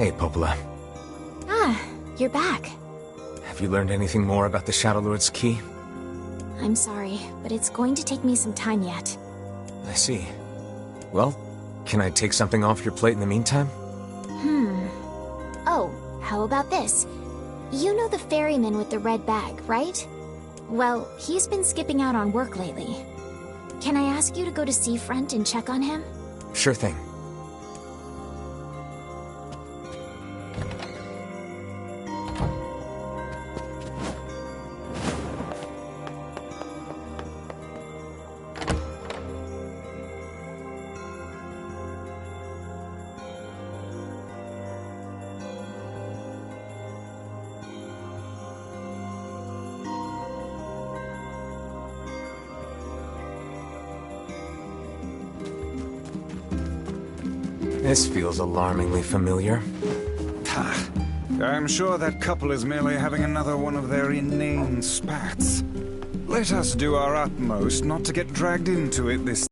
Hey, Popola. Ah, you're back. Have you learned anything more about the Shadow Lord's key? I'm sorry, but it's going to take me some time yet. I see. Well, can I take something off your plate in the meantime? Oh, how about this? You know the ferryman with the red bag, right? Well, he's been skipping out on work lately. Can I ask you to go to Seafront and check on him? Sure thing. This feels alarmingly familiar. I'm sure that couple is merely having another one of their inane spats. Let us do our utmost not to get dragged into it this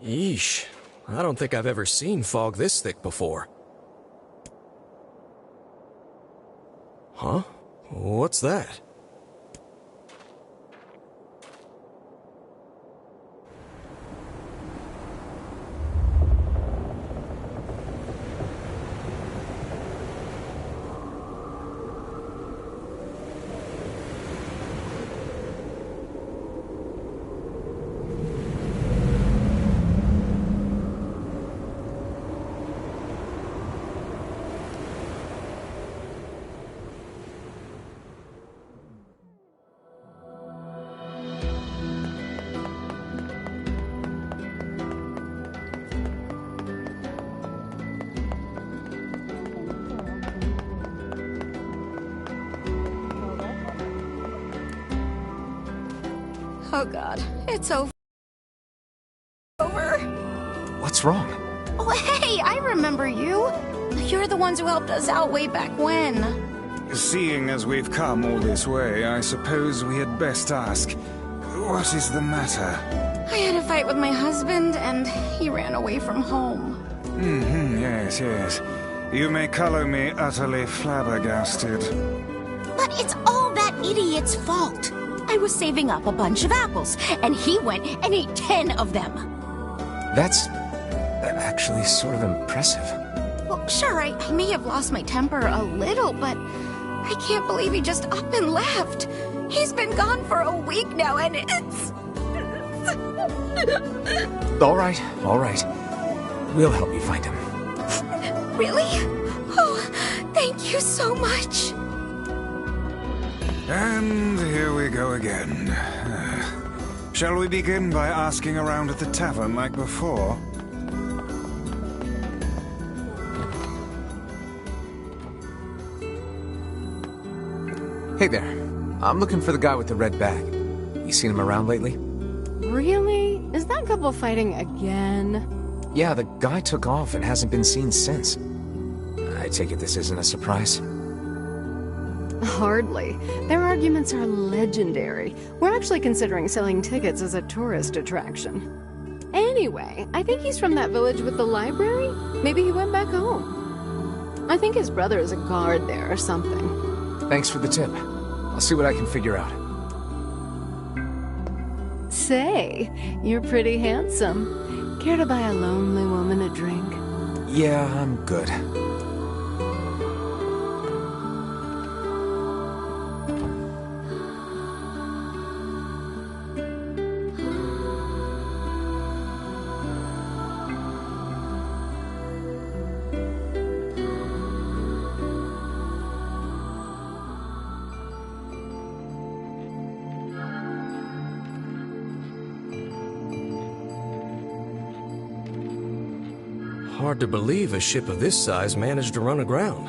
Yeesh. I don't think I've ever seen fog this thick before. Huh? What's that? Oh god, it's over. What's wrong? Oh hey, I remember you. You're the ones who helped us out way back when. Seeing as we've come all this way, I suppose we had best ask, what is the matter? I had a fight with my husband, and he ran away from home. Yes, yes. You may color me utterly flabbergasted. But it's all that idiot's fault. I was saving up a bunch of apples, and he went and ate 10 of them. That's actually sort of impressive. Well, sure, I may have lost my temper a little, but I can't believe he just up and left. He's been gone for a week now, and it's... All right, all right. We'll help you find him. Really? Oh, thank you so much. And here we go again. Shall we begin by asking around at the tavern like before? Hey there. I'm looking for the guy with the red bag. You seen him around lately? Really? Is that couple fighting again? Yeah, the guy took off and hasn't been seen since. I take it this isn't a surprise? Hardly. Their arguments are legendary. We're actually considering selling tickets as a tourist attraction. Anyway, I think he's from that village with the library. Maybe he went back home. I think his brother is a guard there or something. Thanks for the tip. I'll see what I can figure out. Say, you're pretty handsome. Care to buy a lonely woman a drink? Yeah, I'm good. Hard to believe a ship of this size managed to run aground.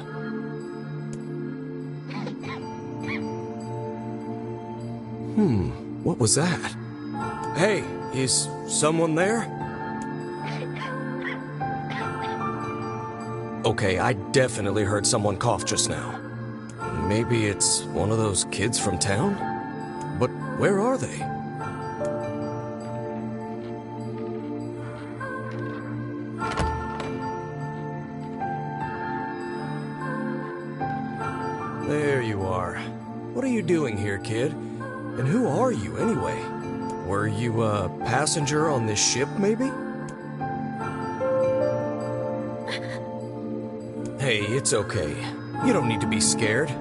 What was that? Hey, is someone there? Okay, I definitely heard someone cough just now. Maybe it's one of those kids from town? But where are they? There you are. What are you doing here, kid? And who are you, anyway? Were you a passenger on this ship, maybe? Hey, it's okay. You don't need to be scared.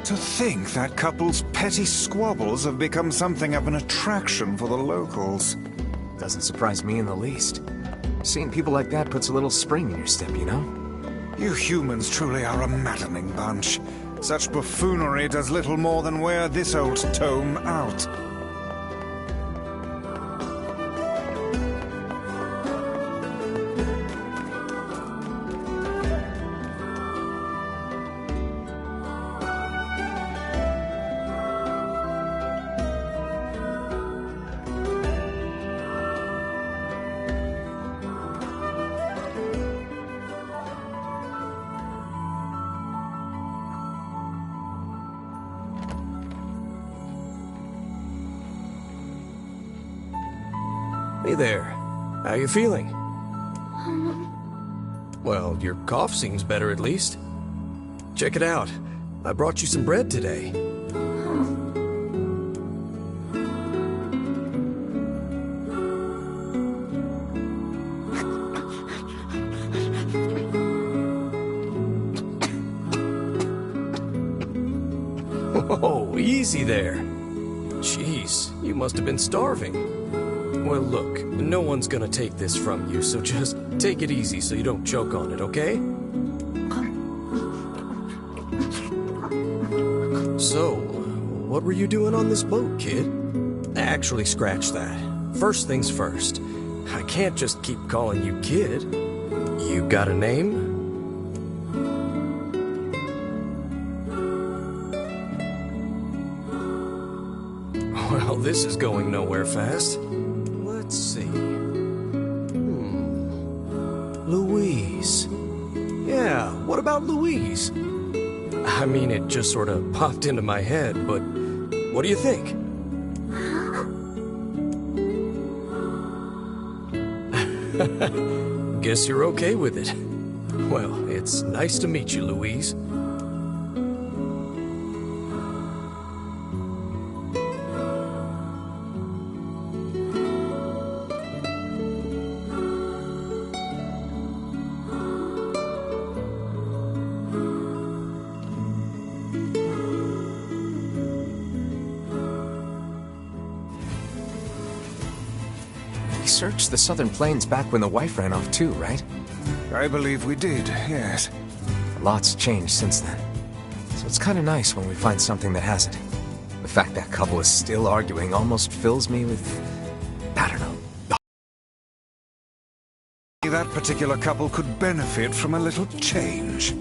To think that couple's petty squabbles have become something of an attraction for the locals. Doesn't surprise me in the least. Seeing people like that puts a little spring in your step, you know? You humans truly are a maddening bunch. Such buffoonery does little more than wear this old tome out. Hey there. How you feeling? Well, your cough seems better at least. Check it out. I brought you some bread today. Oh, easy there. Jeez, you must have been starving. Well, look, no one's gonna take this from you, so just take it easy so you don't choke on it, okay? So, what were you doing on this boat, kid? Actually, scratch that. First things first. I can't just keep calling you kid. You got a name? Well, this is going nowhere fast. Let's see. Louise. Yeah, what about Louise? I mean, it just sort of popped into my head, but what do you think? Guess you're okay with it. Well, it's nice to meet you, Louise. We searched the southern plains back when the wife ran off too, right? I believe we did, yes. A lot's changed since then. So it's kind of nice when we find something that hasn't. The fact that couple is still arguing almost fills me with... I don't know. That particular couple could benefit from a little change.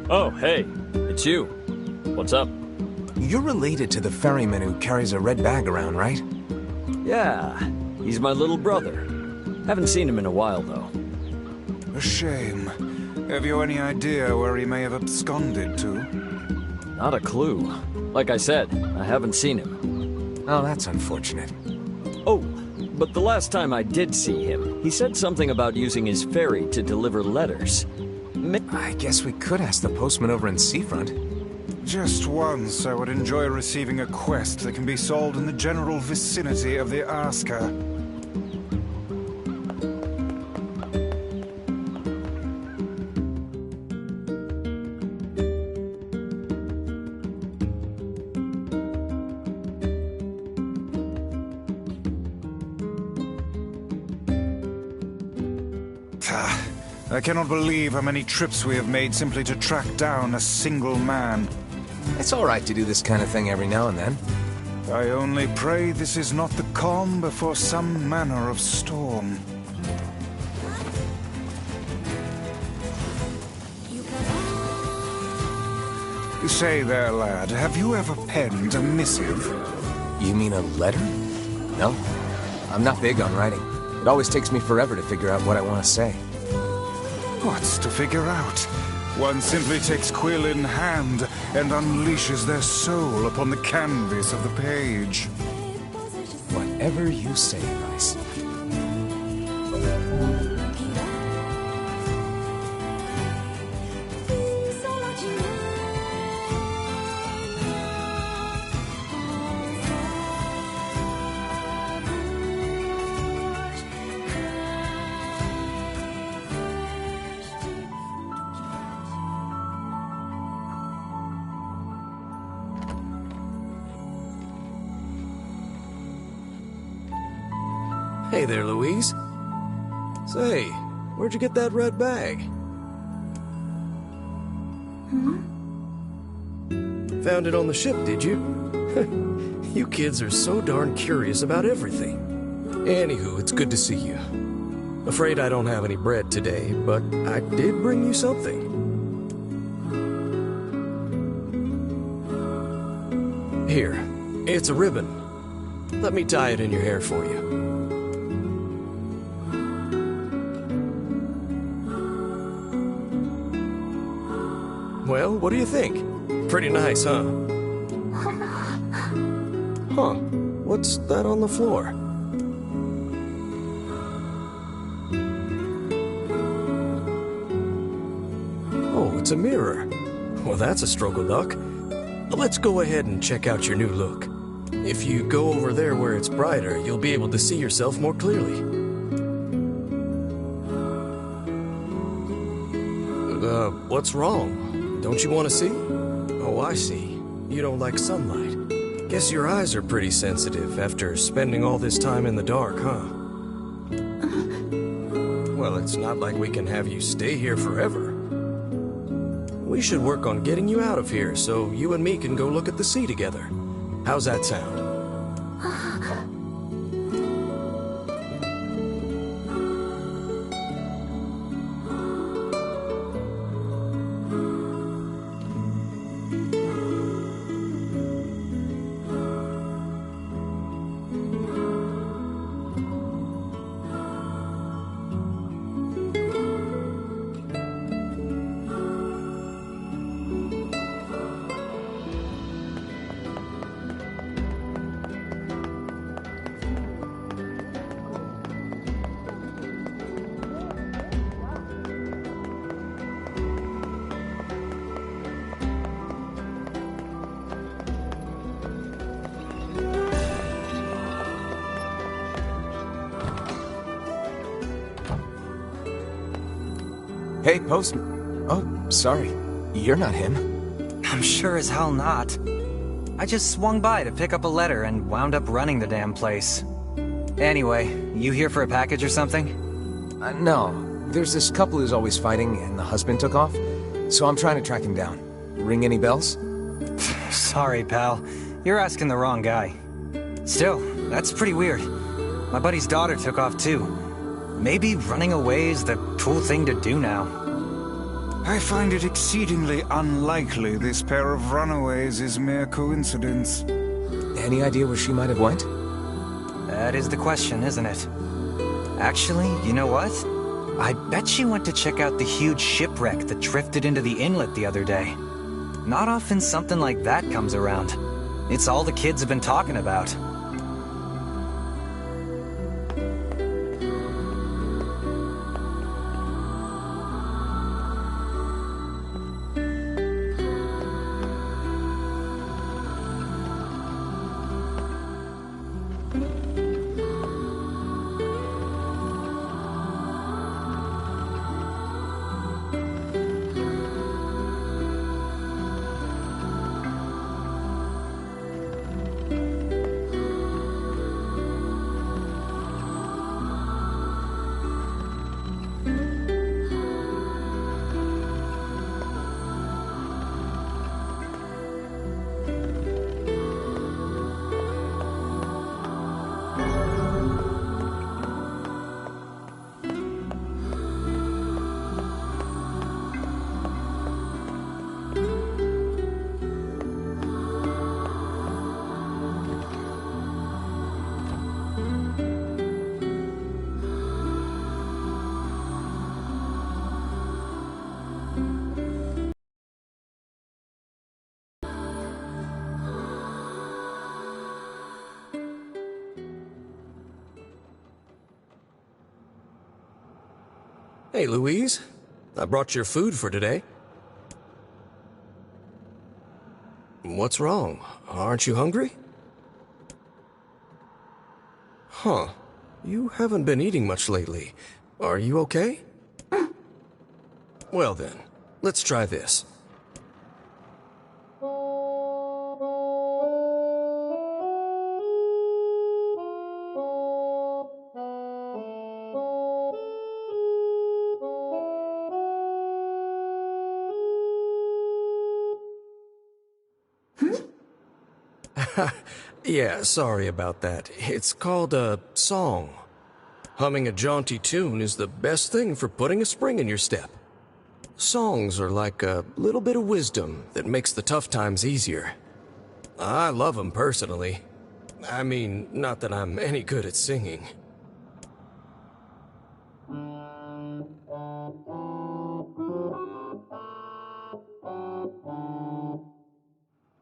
Oh, hey, it's you. What's up? You're related to the ferryman who carries a red bag around, right? Yeah, he's my little brother. Haven't seen him in a while, though. A shame. Have you any idea where he may have absconded to? Not a clue. Like I said, I haven't seen him. Oh, that's unfortunate. Oh, but the last time I did see him, he said something about using his ferry to deliver letters. I guess we could ask the postman over in Seafront. Just once I would enjoy receiving a quest that can be solved in the general vicinity of the Asker. I cannot believe how many trips we have made simply to track down a single man. It's all right to do this kind of thing every now and then. I only pray this is not the calm before some manner of storm. Say there, lad, have you ever penned a missive? You mean a letter? No. I'm not big on writing. It always takes me forever to figure out what I want to say. What's to figure out? One simply takes quill in hand and unleashes their soul upon the canvas of the page. Whatever you say, Rice. Hey there, Louise. Say, where'd you get that red bag? Found it on the ship, did you? You kids are so darn curious about everything. Anywho, it's good to see you. Afraid I don't have any bread today, but I did bring you something. Here, it's a ribbon. Let me tie it in your hair for you. Well, what do you think? Pretty nice, huh? Huh, what's that on the floor? Oh, it's a mirror. Well, that's a stroke of luck. Let's go ahead and check out your new look. If you go over there where it's brighter, you'll be able to see yourself more clearly. What's wrong? Don't you want to see? Oh, I see. You don't like sunlight. Guess your eyes are pretty sensitive after spending all this time in the dark, huh? Well, it's not like we can have you stay here forever. We should work on getting you out of here so you and me can go look at the sea together. How's that sound? Hey, Postman. Oh, sorry. You're not him. I'm sure as hell not. I just swung by to pick up a letter and wound up running the damn place. Anyway, you here for a package or something? No. There's this couple who's always fighting, and the husband took off. So I'm trying to track him down. Ring any bells? Sorry, pal. You're asking the wrong guy. Still, that's pretty weird. My buddy's daughter took off too. Maybe running away is the cool thing to do now. I find it exceedingly unlikely this pair of runaways is mere coincidence. Any idea where she might have went? That is the question, isn't it? Actually, you know what? I bet she went to check out the huge shipwreck that drifted into the inlet the other day. Not often something like that comes around. It's all the kids have been talking about. Hey, Louise. I brought your food for today. What's wrong? Aren't you hungry? Huh. You haven't been eating much lately. Are you okay? Well then, let's try this. Yeah, sorry about that. It's called a song. Humming a jaunty tune is the best thing for putting a spring in your step. Songs are like a little bit of wisdom that makes the tough times easier. I love them personally. I mean, not that I'm any good at singing.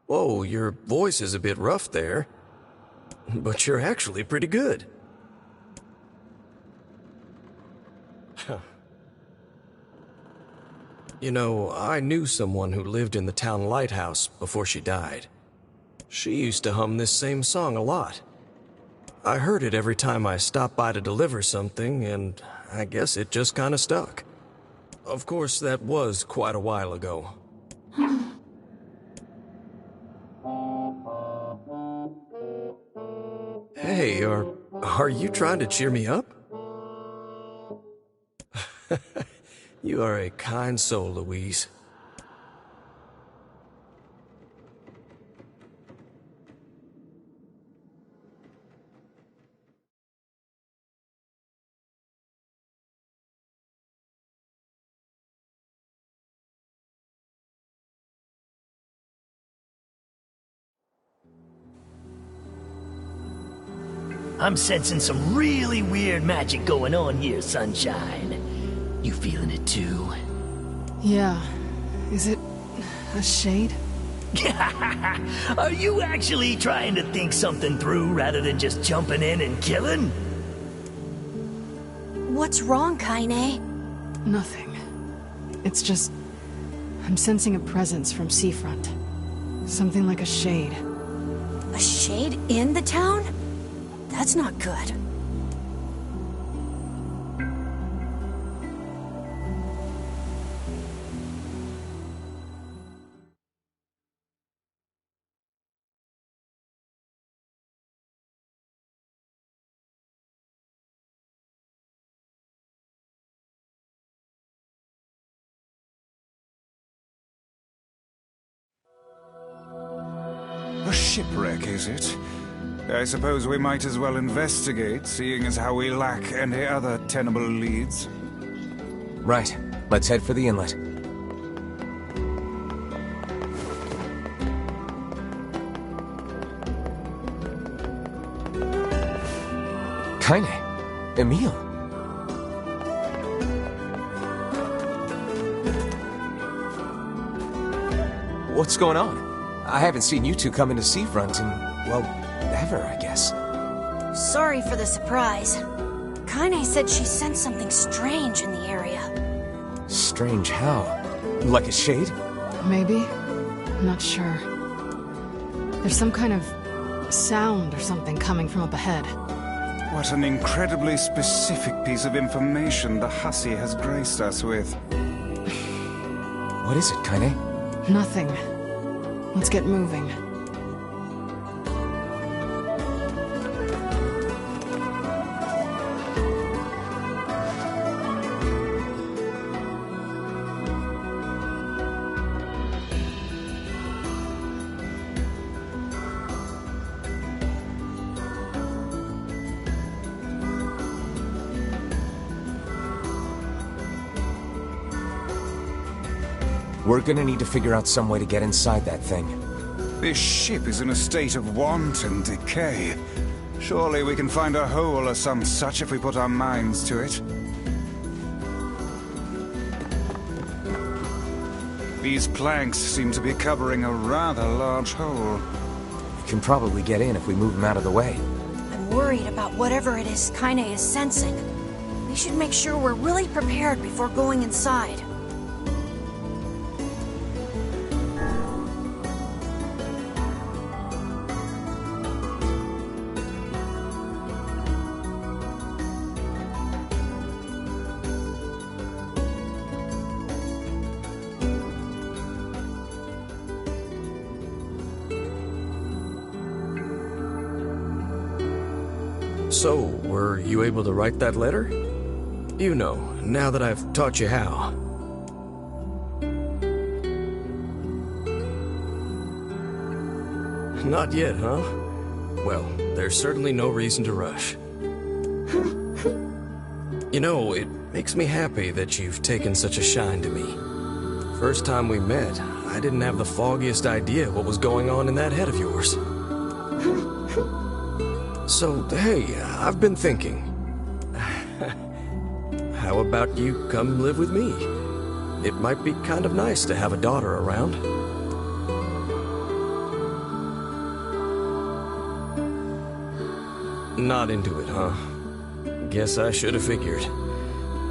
Whoa, your voice is a bit rough there. But you're actually pretty good. You know, I knew someone who lived in the town lighthouse before she died. She used to hum this same song a lot. I heard it every time I stopped by to deliver something, and I guess it just kinda stuck. Of course, that was quite a while ago. Hey, are you trying to cheer me up? You are a kind soul, Louise. I'm sensing some really weird magic going on here, Sunshine. You feeling it too? Yeah. Is it a shade? Are you actually trying to think something through rather than just jumping in and killing? What's wrong, Kaine? Nothing. It's just... I'm sensing a presence from seafront. Something like a shade. A shade in the town? That's not good. A shipwreck, is it? I suppose we might as well investigate, seeing as how we lack any other tenable leads. Right. Let's head for the inlet. Kaine. Emil. What's going on? I haven't seen you two come into Seafront in, well, ever, I guess. Sorry for the surprise. Kaine said she sensed something strange in the area. Strange how? Like a shade? Maybe. I'm not sure. There's some kind of sound or something coming from up ahead. What an incredibly specific piece of information the hussy has graced us with. What is it, Kaine? Nothing. Let's get moving. We're gonna need to figure out some way to get inside that thing. This ship is in a state of wanton decay. Surely we can find a hole or some such if we put our minds to it. These planks seem to be covering a rather large hole. We can probably get in if we move them out of the way. I'm worried about whatever it is Kaine is sensing. We should make sure we're really prepared before going inside. So, were you able to write that letter? You know, now that I've taught you how. Not yet, huh? Well, there's certainly no reason to rush. You know, it makes me happy that you've taken such a shine to me. First time we met, I didn't have the foggiest idea what was going on in that head of yours. So, hey, I've been thinking. How about you come live with me? It might be kind of nice to have a daughter around. Not into it, huh? Guess I should have figured.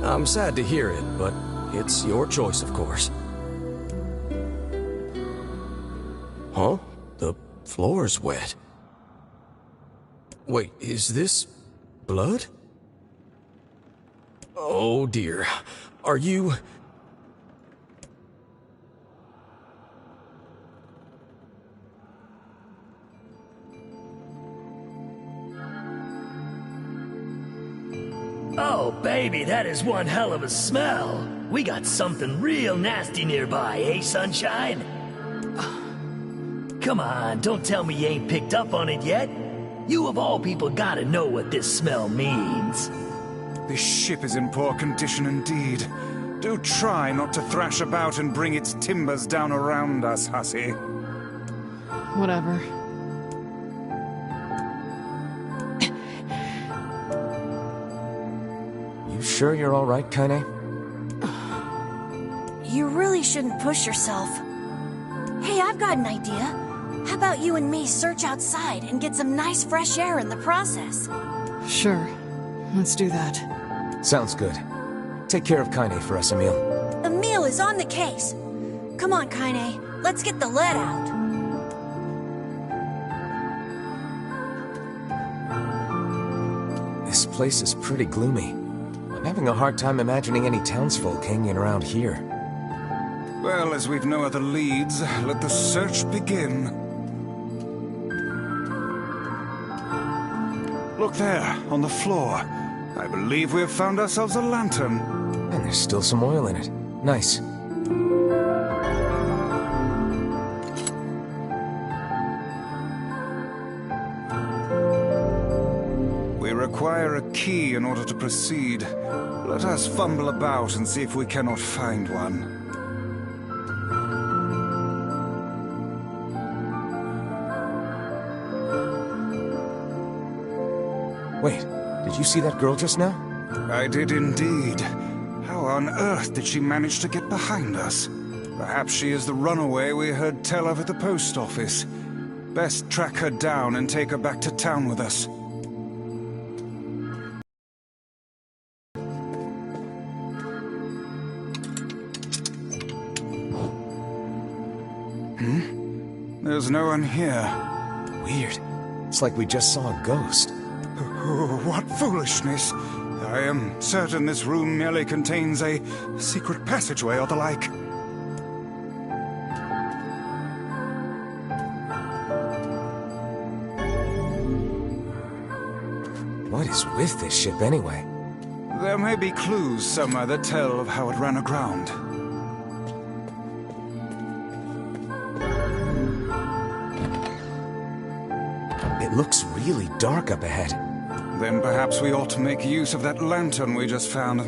I'm sad to hear it, but it's your choice, of course. Huh? The floor's wet. Wait, is this blood? Oh dear. Are you... Oh, baby, that is one hell of a smell. We got something real nasty nearby, eh, Sunshine? Come on, don't tell me you ain't picked up on it yet. You of all people gotta know what this smell means. This ship is in poor condition indeed. Do try not to thrash about and bring its timbers down around us, hussy. Whatever. You sure you're all right, Kaine? You really shouldn't push yourself. Hey, I've got an idea. How about you and me search outside and get some nice fresh air in the process? Sure. Let's do that. Sounds good. Take care of Kaine for us, Emil. Emil is on the case. Come on, Kaine. Let's get the lead out. This place is pretty gloomy. I'm having a hard time imagining any townsfolk hanging around here. Well, as we've no other leads, let the search begin. Look there, on the floor. I believe we have found ourselves a lantern. And there's still some oil in it. Nice. We require a key in order to proceed. Let us fumble about and see if we cannot find one. Wait, did you see that girl just now? I did indeed. How on earth did she manage to get behind us? Perhaps she is the runaway we heard tell of at the post office. Best track her down and take her back to town with us. There's no one here. Weird. It's like we just saw a ghost. Oh, what foolishness! I am certain this room merely contains a secret passageway or the like. What is with this ship anyway? There may be clues somewhere that tell of how it ran aground. It looks really dark up ahead. Then perhaps we ought to make use of that lantern we just found,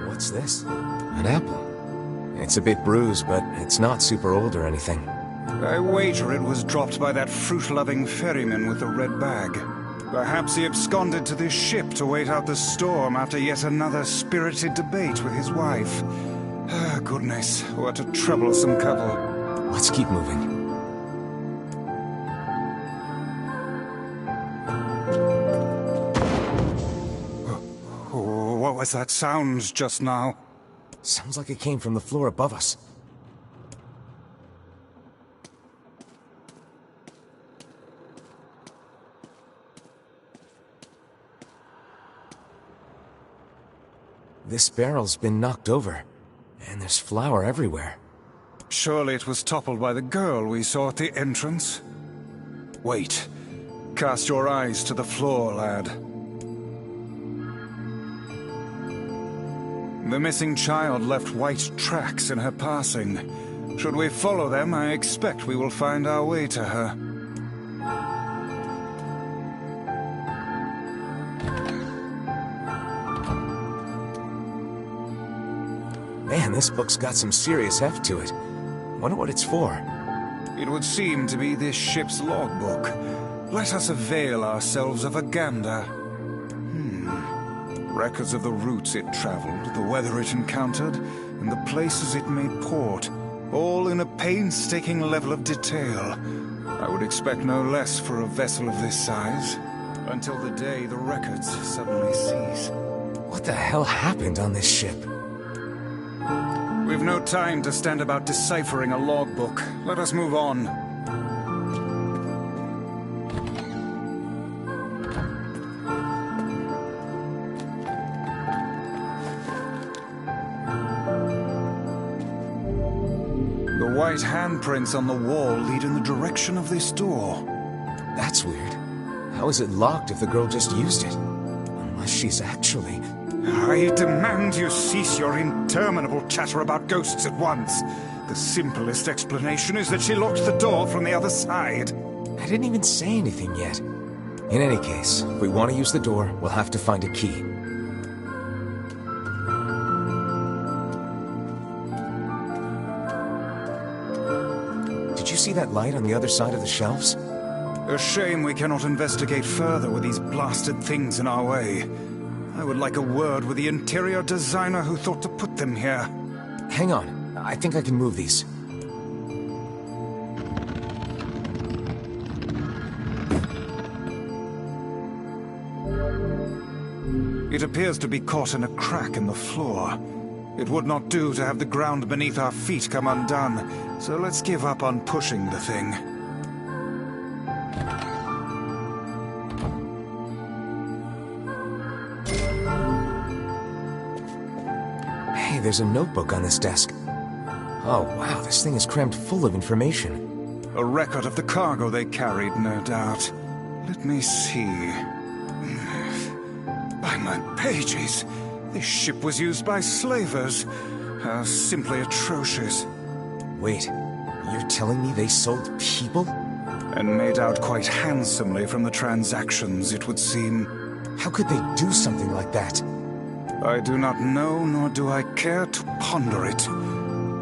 What's this? An apple. It's a bit bruised, but it's not super old or anything. I wager it was dropped by that fruit-loving ferryman with the red bag. Perhaps he absconded to this ship to wait out the storm after yet another spirited debate with his wife. Ah, goodness, what a troublesome couple. Let's keep moving. What was that sound just now? Sounds like it came from the floor above us. This barrel's been knocked over, and there's flour everywhere. Surely it was toppled by the girl we saw at the entrance. Wait. Cast your eyes to the floor, lad. The missing child left white tracks in her passing. Should we follow them, I expect we will find our way to her. Man, this book's got some serious heft to it. Wonder what it's for. It would seem to be this ship's logbook. Let us avail ourselves of a gander. Records of the routes it traveled, the weather it encountered, and the places it made port, all in a painstaking level of detail. I would expect no less for a vessel of this size, until the day the records suddenly cease. What the hell happened on this ship? We've no time to stand about deciphering a logbook. Let us move on. The white handprints on the wall lead in the direction of this door. That's weird. How is it locked if the girl just used it? Unless she's actually... I demand you cease your interminable chatter about ghosts at once. The simplest explanation is that she locked the door from the other side. I didn't even say anything yet. In any case, if we want to use the door, we'll have to find a key. Did you see that light on the other side of the shelves? A shame we cannot investigate further with these blasted things in our way. I would like a word with the interior designer who thought to put them here. Hang on. I think I can move these. It appears to be caught in a crack in the floor. It would not do to have the ground beneath our feet come undone, so let's give up on pushing the thing. There's a notebook on this desk. Oh, wow, this thing is crammed full of information. A record of the cargo they carried, no doubt. Let me see. By my pages, this ship was used by slavers. How simply atrocious. Wait, you're telling me they sold people? And made out quite handsomely from the transactions, it would seem. How could they do something like that? I do not know, nor do I care to ponder it.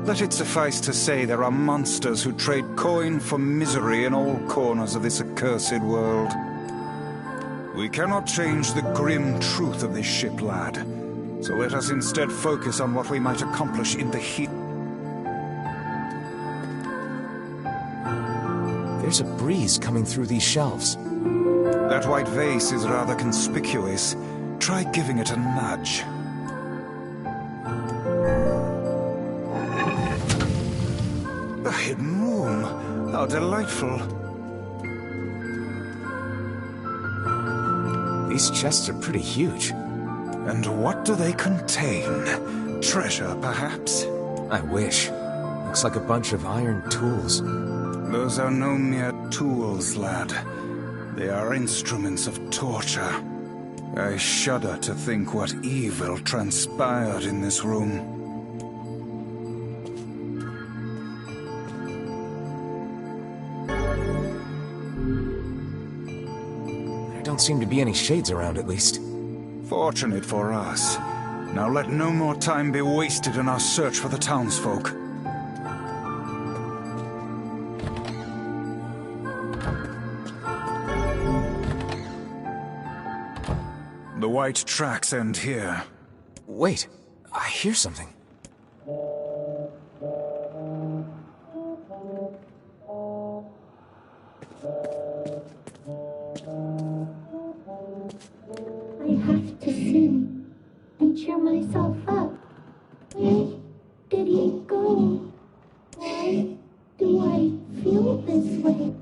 Let it suffice to say there are monsters who trade coin for misery in all corners of this accursed world. We cannot change the grim truth of this ship, lad. So let us instead focus on what we might accomplish in the heat. There's a breeze coming through these shelves. That white vase is rather conspicuous. Try giving it a nudge. A hidden room. How delightful. These chests are pretty huge. And what do they contain? Treasure, perhaps? I wish. Looks like a bunch of iron tools. Those are no mere tools, lad. They are instruments of torture. I shudder to think what evil transpired in this room. There don't seem to be any shades around, at least. Fortunate for us. Now let no more time be wasted in our search for the townsfolk. The white tracks end here. Wait, I hear something. I have to sing and cheer myself up. Where did he go? Why do I feel this way?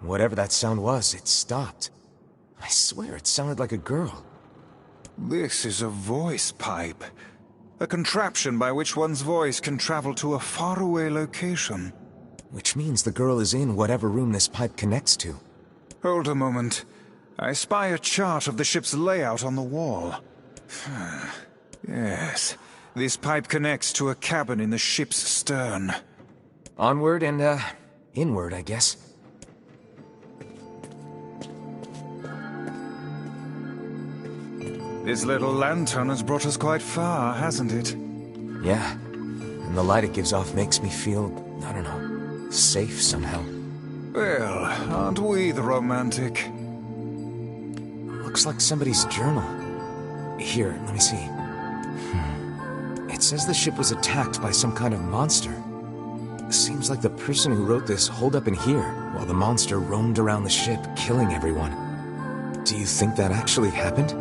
Whatever that sound was, it stopped. I swear it sounded like a girl. This is a voice pipe. A contraption by which one's voice can travel to a faraway location. Which means the girl is in whatever room this pipe connects to. Hold a moment. I spy a chart of the ship's layout on the wall. Yes. This pipe connects to a cabin in the ship's stern. Onward and, inward, I guess. This little lantern has brought us quite far, hasn't it? Yeah. And the light it gives off makes me feel, I don't know, safe somehow. Well, aren't we the romantic? Looks like somebody's journal. Here, let me see. It says the ship was attacked by some kind of monster. Seems like the person who wrote this holed up in here, while the monster roamed around the ship, killing everyone. Do you think that actually happened?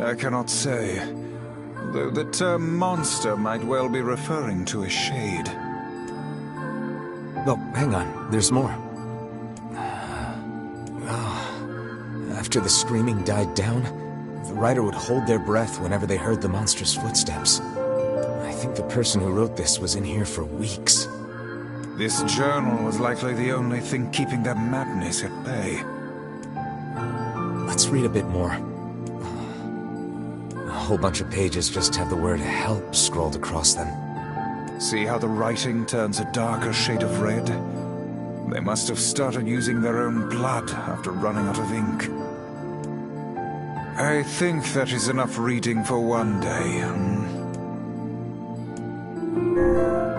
I cannot say, though the term monster might well be referring to a shade. Oh, hang on, there's more. After the screaming died down, the writer would hold their breath whenever they heard the monster's footsteps. I think the person who wrote this was in here for weeks. This journal was likely the only thing keeping that madness at bay. Let's read a bit more. A whole bunch of pages just have the word help scrolled across them. See how the writing turns a darker shade of red? They must have started using their own blood after running out of ink. I think that is enough reading for one day.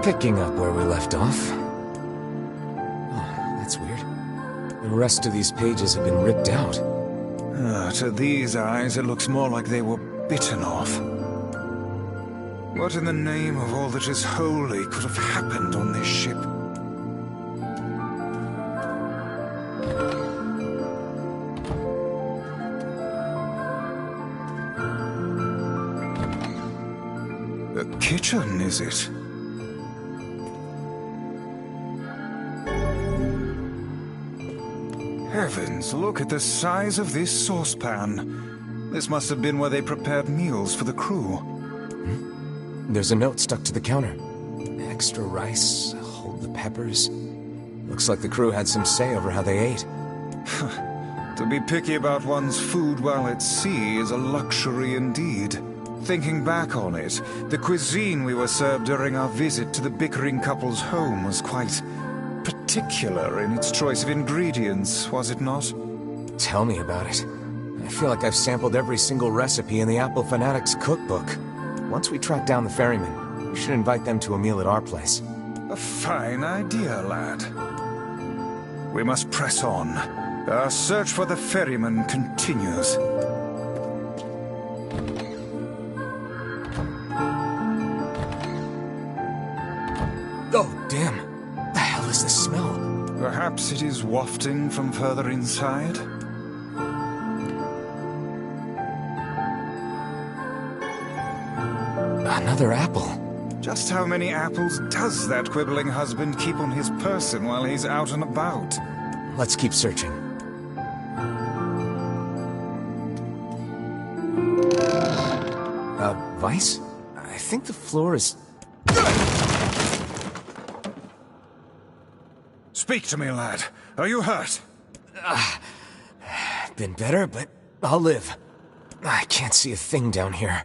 Picking up where we left off. Oh, that's weird. The rest of these pages have been ripped out. To these eyes, it looks more like they were bitten off. What in the name of all that is holy could have happened on this ship? The kitchen, is it? Heavens, look at the size of this saucepan. This must have been where they prepared meals for the crew. There's a note stuck to the counter. Extra rice, hold the peppers. Looks like the crew had some say over how they ate. To be picky about one's food while at sea is a luxury indeed. Thinking back on it, the cuisine we were served during our visit to the bickering couple's home was quite particular in its choice of ingredients, was it not? Tell me about it. I feel like I've sampled every single recipe in the Apple Fanatics cookbook. Once we track down the ferryman, we should invite them to a meal at our place. A fine idea, lad. We must press on. Our search for the ferryman continues. Oh, damn. The hell is this smell? Perhaps it is wafting from further inside? Another apple. Just how many apples does that quibbling husband keep on his person while he's out and about? Let's keep searching. Vice? I think the floor is... Speak to me, lad. Are you hurt? Been better, but I'll live. I can't see a thing down here.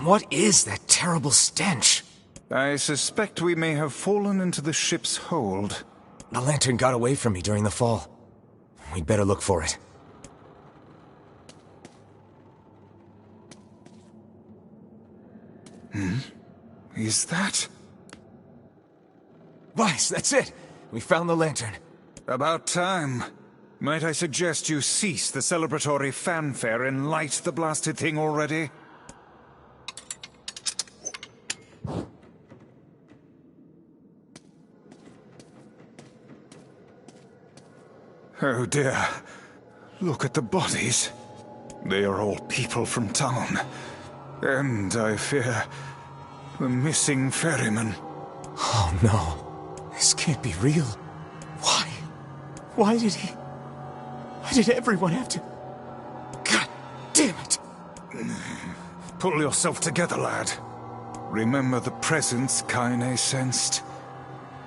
What is that terrible stench? I suspect we may have fallen into the ship's hold. The lantern got away from me during the fall. We'd better look for it. Is that... Vice, that's it! We found the lantern. About time. Might I suggest you cease the celebratory fanfare and light the blasted thing already? Oh dear. Look at the bodies. They are all people from town. And, I fear, the missing ferryman. Oh no. This can't be real. Why? Why did everyone have to... God damn it! Pull yourself together, lad. Remember the presence Kaine sensed.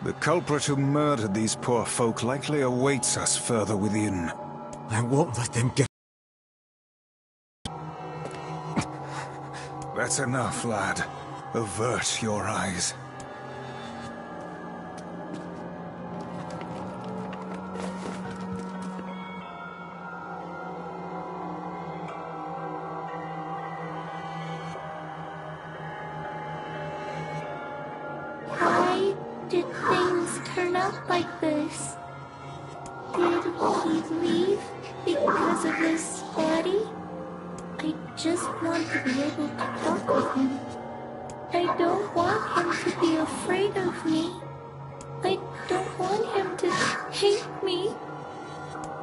The culprit who murdered these poor folk likely awaits us further within. I won't let them get... That's enough, lad. Avert your eyes. Why did things turn out like this? Did he leave because of this body? I just want to be able to talk with him. I don't want him to be afraid of me. I don't want him to hate me.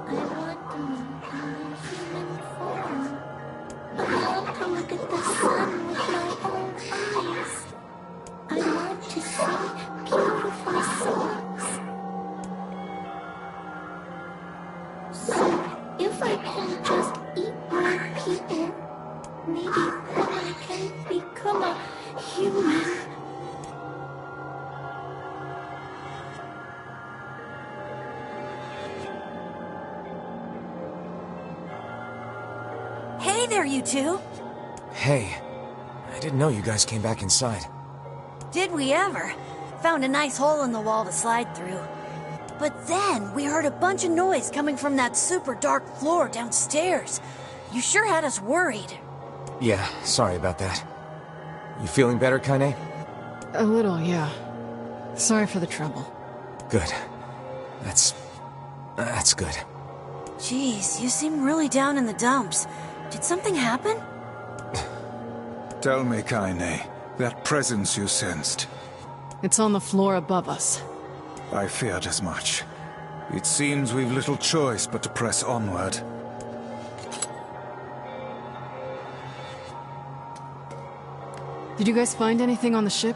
I want to look in human form. I want to look at the sun with my own eyes. I want to sing beautiful songs. So, if I can just eat more people, maybe then I can become a human. Hey there, you two. Hey, I didn't know you guys came back inside. Did we ever? Found a nice hole in the wall to slide through. But then we heard a bunch of noise coming from that super dark floor downstairs. You sure had us worried. Yeah, sorry about that. You feeling better, Kaine? A little, yeah. Sorry for the trouble. Good. That's good. Jeez, you seem really down in the dumps. Did something happen? Tell me, Kaine, that presence you sensed. It's on the floor above us. I feared as much. It seems we've little choice but to press onward. Did you guys find anything on the ship?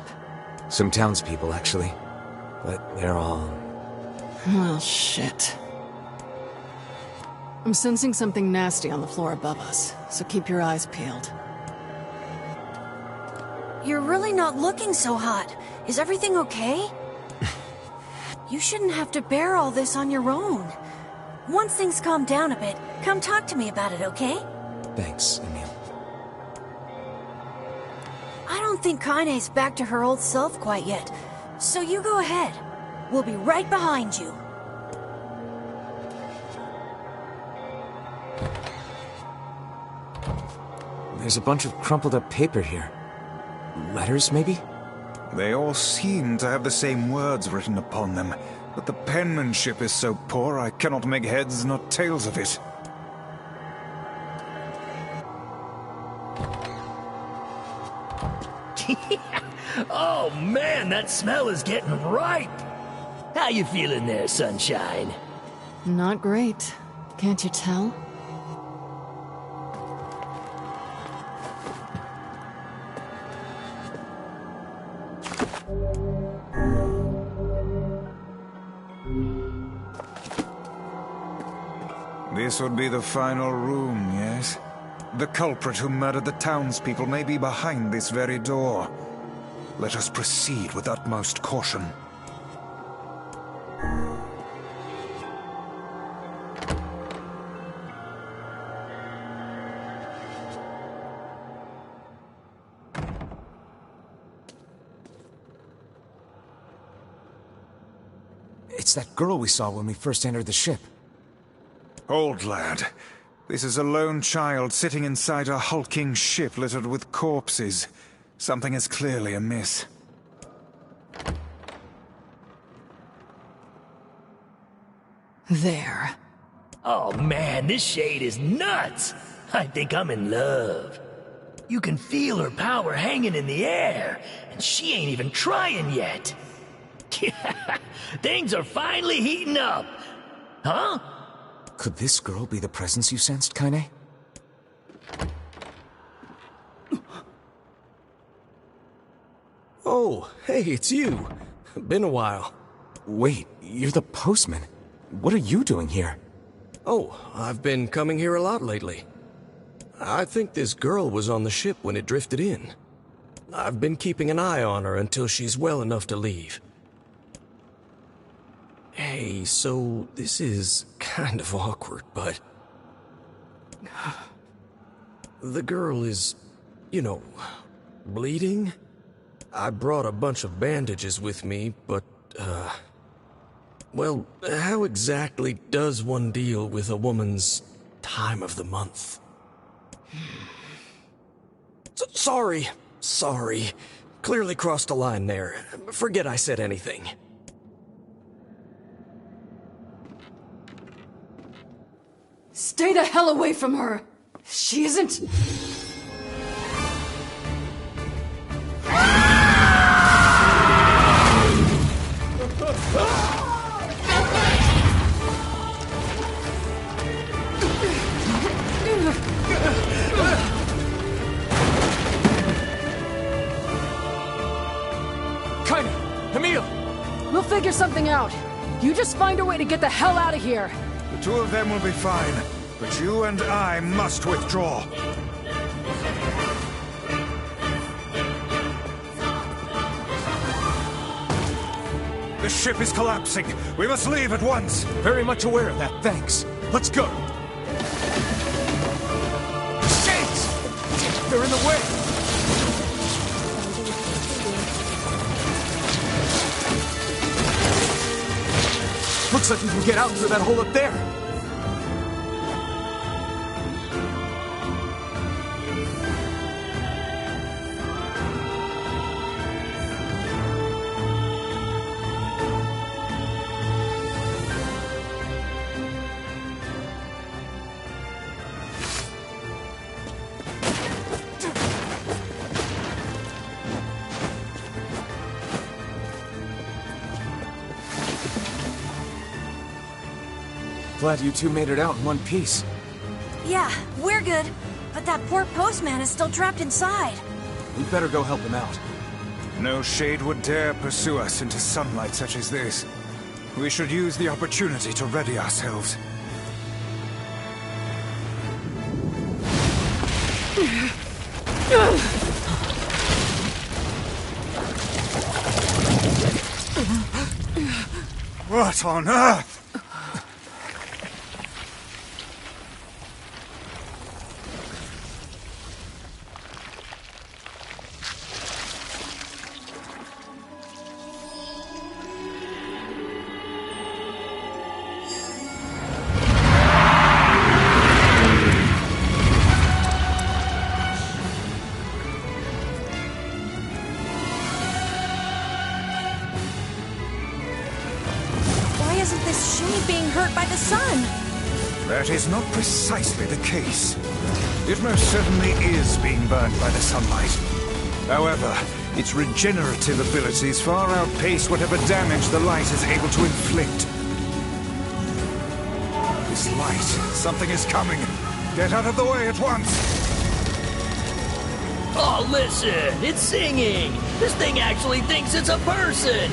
Some townspeople, actually. But they're all... Well, shit. I'm sensing something nasty on the floor above us, so keep your eyes peeled. You're really not looking so hot. Is everything okay? You shouldn't have to bear all this on your own. Once things calm down a bit, come talk to me about it, okay? Thanks, Emil. I don't think Kaine's back to her old self quite yet, so you go ahead. We'll be right behind you. There's a bunch of crumpled up paper here. Letters, maybe? They all seem to have the same words written upon them, but the penmanship is so poor I cannot make heads nor tails of it. Oh man, that smell is getting ripe! How you feeling there, Sunshine? Not great. Can't you tell? This would be the final room, yes? The culprit who murdered the townspeople may be behind this very door. Let us proceed with utmost caution. It's that girl we saw when we first entered the ship. Old lad, this is a lone child sitting inside a hulking ship littered with corpses. Something is clearly amiss. There. Oh man, this shade is nuts! I think I'm in love. You can feel her power hanging in the air, and she ain't even trying yet. Things are finally heating up. Huh? Could this girl be the presence you sensed, Kaine? Oh, hey, it's you. Been a while. Wait, you're the postman. What are you doing here? Oh, I've been coming here a lot lately. I think this girl was on the ship when it drifted in. I've been keeping an eye on her until she's well enough to leave. Hey, so this is kind of awkward, but... the girl is, you know, Bleeding? I brought a bunch of bandages with me, but, well, how exactly does one deal with a woman's time of the month? Sorry. Clearly crossed a line there. Forget I said anything. Stay the hell away from her! She isn't... Emil! We'll figure something out. You just find a way to get the hell out of here. The two of them will be fine, but you and I must withdraw. The ship is collapsing. We must leave at once. Very much aware of that, thanks. Let's go. Shit! They're in the way! Looks like we can get out through that hole up there. Glad you two made it out in one piece. Yeah, we're good. But that poor postman is still trapped inside. We'd better go help him out. No shade would dare pursue us into sunlight such as this. We should use the opportunity to ready ourselves. What on earth? That is not precisely the case. It most certainly is being burned by the sunlight. However, its regenerative abilities far outpace whatever damage the light is able to inflict. This light, something is coming. Get out of the way at once! Oh, listen, it's singing! This thing actually thinks it's a person!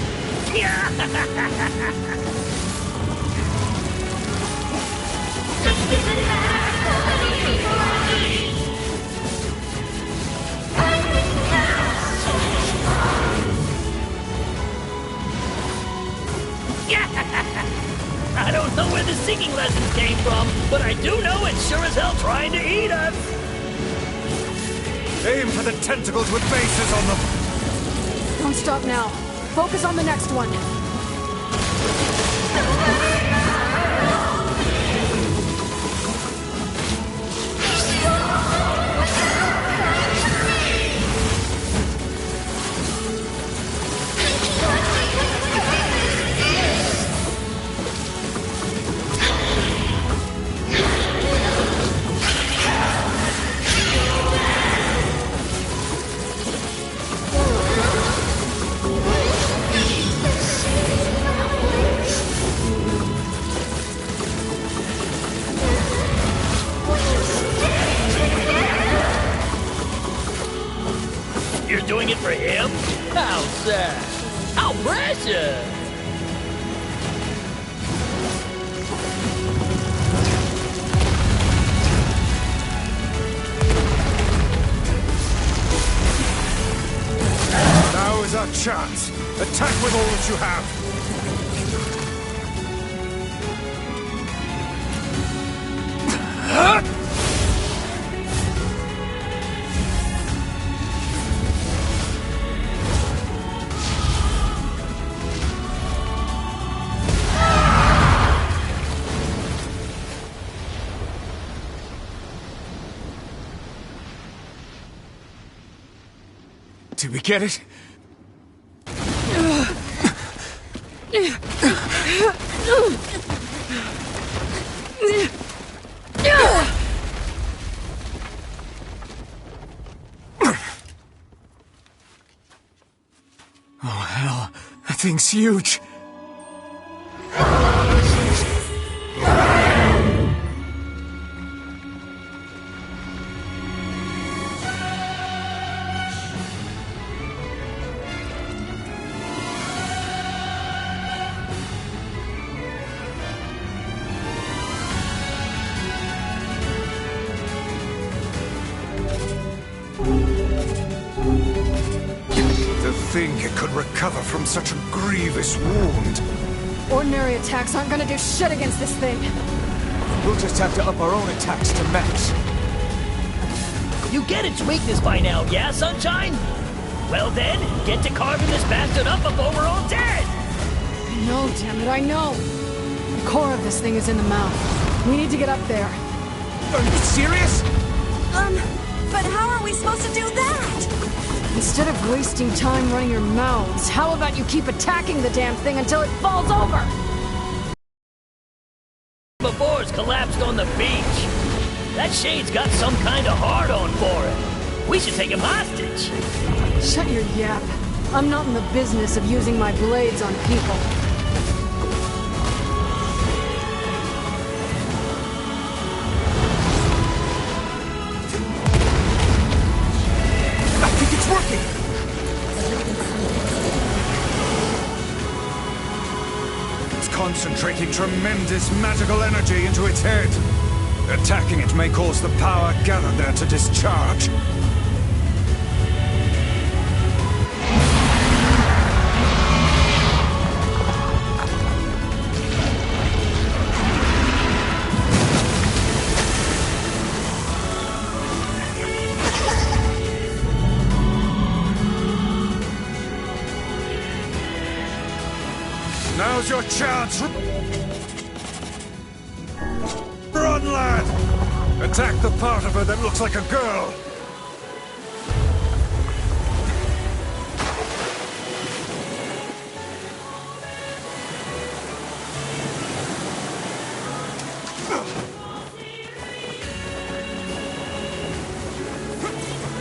I don't know where the singing lessons came from, but I do know it's sure as hell trying to eat us! Aim for the tentacles with bases on them! Don't stop now. Focus on the next one. You're doing it for him? How sad! How precious! Now is our chance. Attack with all that you have. Did we get it? Oh, hell. That thing's huge. To think it could recover from such a grievous wound. Ordinary attacks aren't gonna do shit against this thing. We'll just have to up our own attacks to max. You get its weakness by now, yeah, Sunshine? Well then, get to carving this bastard up before we're all dead! I know, damn it, I know. The core of this thing is in the mouth. We need to get up there. Are you serious? But how are we supposed to do that? Instead of wasting time running your mouths, how about you keep attacking the damn thing until it falls over? Before it's collapsed on the beach. That shade's got some kind of hard-on for it. We should take him hostage. Shut your yap. I'm not in the business of using my blades on people. I think it's working! It's concentrating tremendous magical energy into its head. Attacking it may cause the power gathered there to discharge. Now's your chance! Run, lad! Attack the part of her that looks like a girl!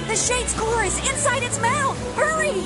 The Shade's core is inside its mouth! Hurry!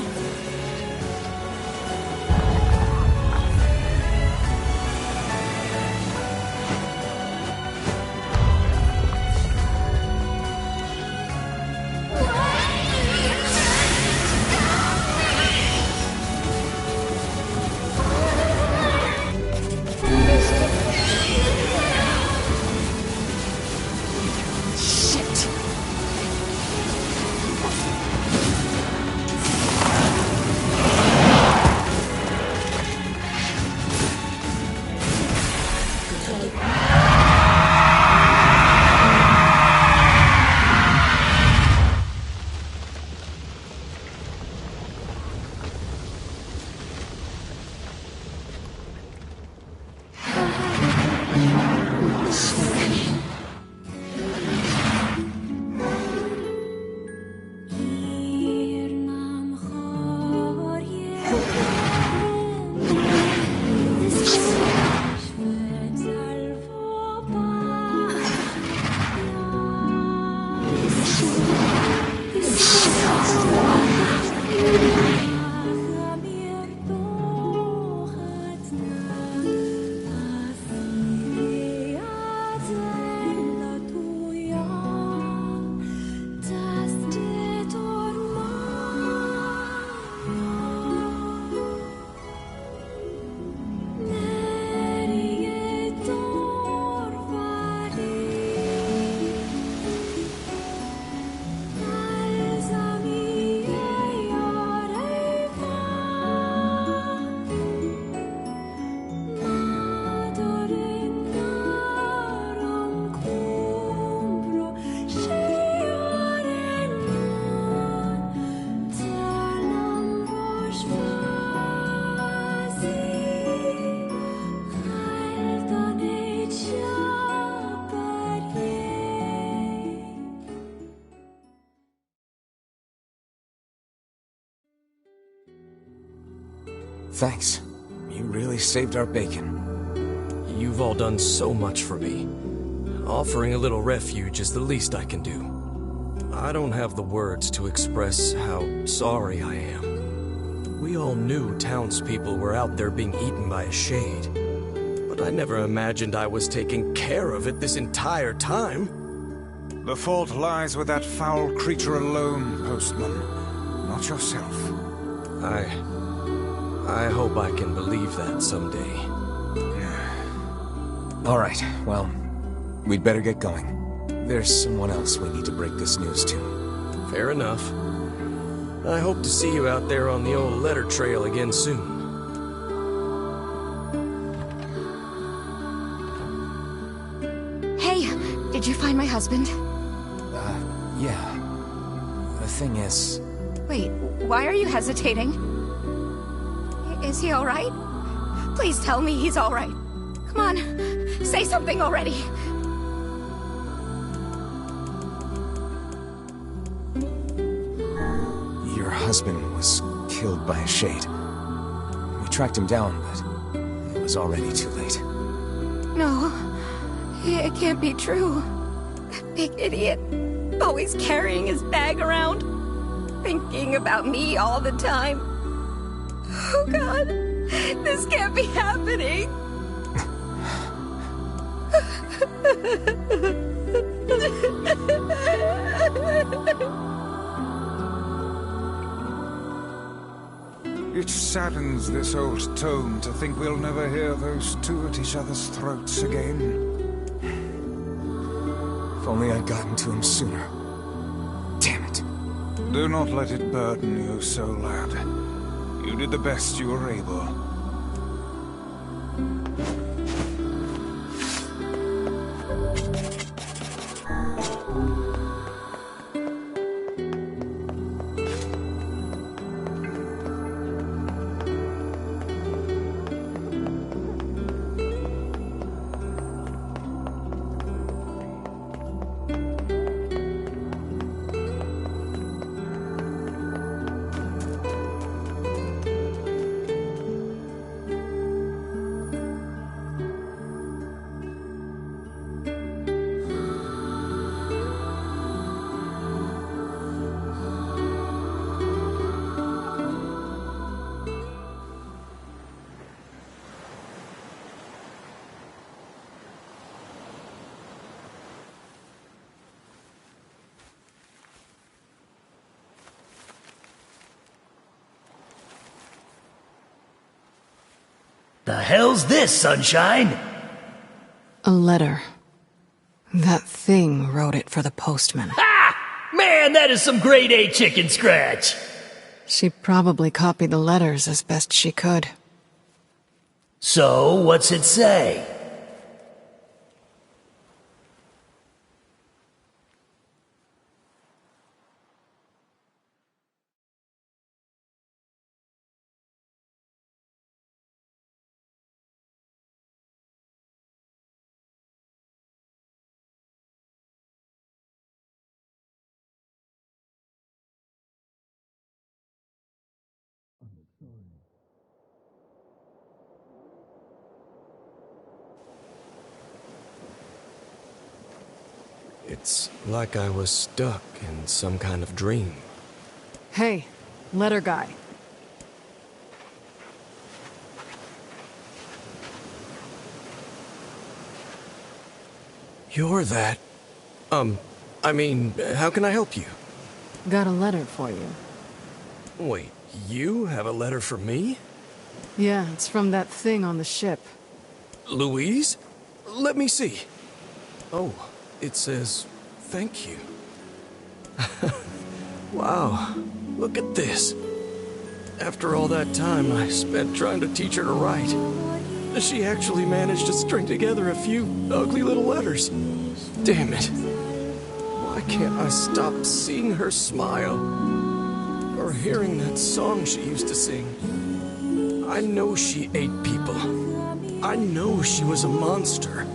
Thanks. You really saved our bacon. You've all done so much for me. Offering a little refuge is the least I can do. I don't have the words to express how sorry I am. We all knew townspeople were out there being eaten by a shade, but I never imagined I was taking care of it this entire time. The fault lies with that foul creature alone, Postman, not yourself. I hope I can believe that someday. All right, well, we'd better get going. There's someone else we need to break this news to. Fair enough. I hope to see you out there on the old letter trail again soon. Hey, did you find my husband? Yeah. The thing is... Wait, why are you hesitating? Is he alright? Please tell me he's alright. Come on, say something already. Your husband was killed by a shade. We tracked him down, but it was already too late. No, it can't be true. That big idiot, always carrying his bag around, thinking about me all the time. Oh God, this can't be happening. It saddens this old tome to think we'll never hear those two at each other's throats again. If only I'd gotten to him sooner. Damn it. Do not let it burden you so, lad. You did the best you were able. The hell's this, Sunshine? A letter. That thing wrote it for the postman. Ha! Man, that is some grade A chicken scratch. She probably copied the letters as best she could. So, what's it say? It's like I was stuck in some kind of dream. Hey, letter guy. You're that... I mean, how can I help you? Got a letter for you. Wait, you have a letter for me? Yeah, it's from that thing on the ship. Louise? Let me see. Oh, it says, thank you. Wow, look at this. After all that time I spent trying to teach her to write, she actually managed to string together a few ugly little letters. Damn it. Why can't I stop seeing her smile? Or hearing that song she used to sing? I know she ate people. I know she was a monster.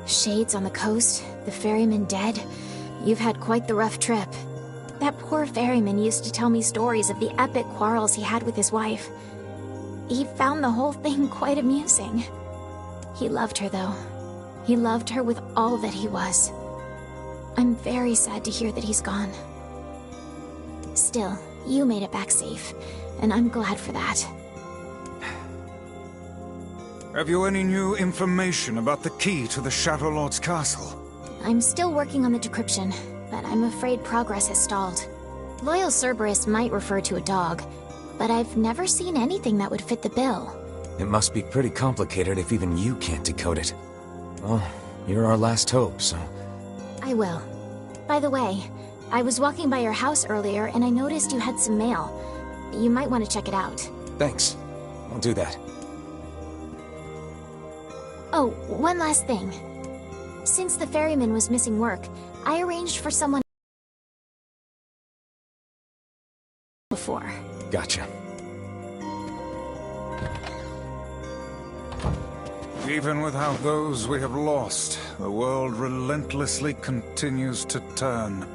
Shades on the coast, the ferryman dead. You've had quite the rough trip. That poor ferryman used to tell me stories of the epic quarrels he had with his wife. He found the whole thing quite amusing. He loved her, though. He loved her with all that he was. I'm very sad to hear that he's gone. Still, you made it back safe, and I'm glad for that. Have you any new information about the key to the Shadow Lord's castle? I'm still working on the decryption, but I'm afraid progress has stalled. Loyal Cerberus might refer to a dog, but I've never seen anything that would fit the bill. It must be pretty complicated if even you can't decode it. Well, you're our last hope, so... I will. By the way, I was walking by your house earlier and I noticed you had some mail. You might want to check it out. Thanks. I'll do that. Oh, one last thing. Since the ferryman was missing work, I arranged for someone before. Gotcha. Even without those we have lost, the world relentlessly continues to turn.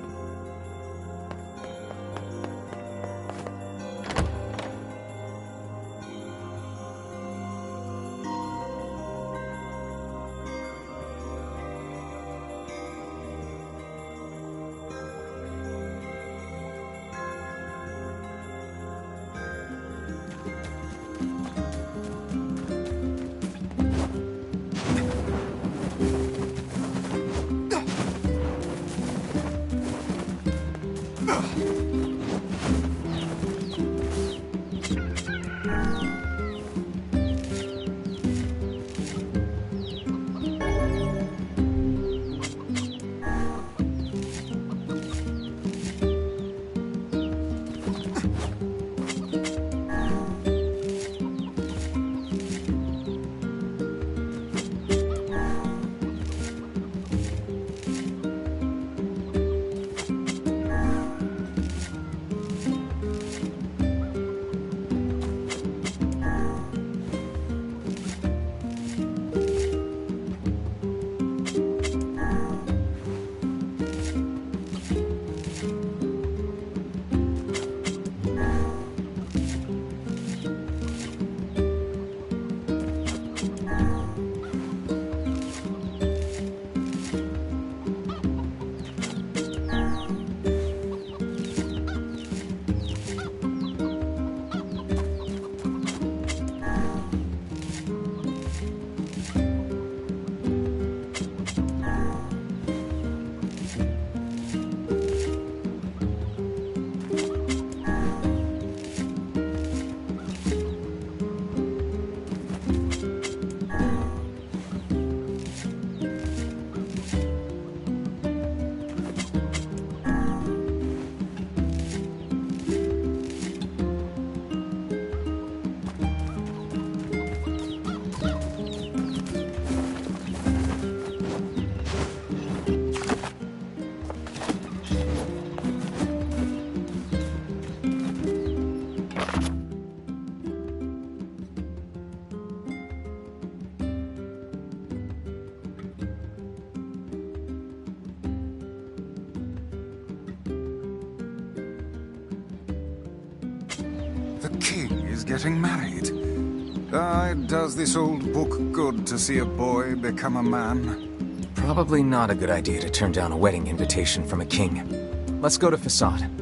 The king is getting married. Does this old book good to see a boy become a man? Probably not a good idea to turn down a wedding invitation from a king. Let's go to Facade.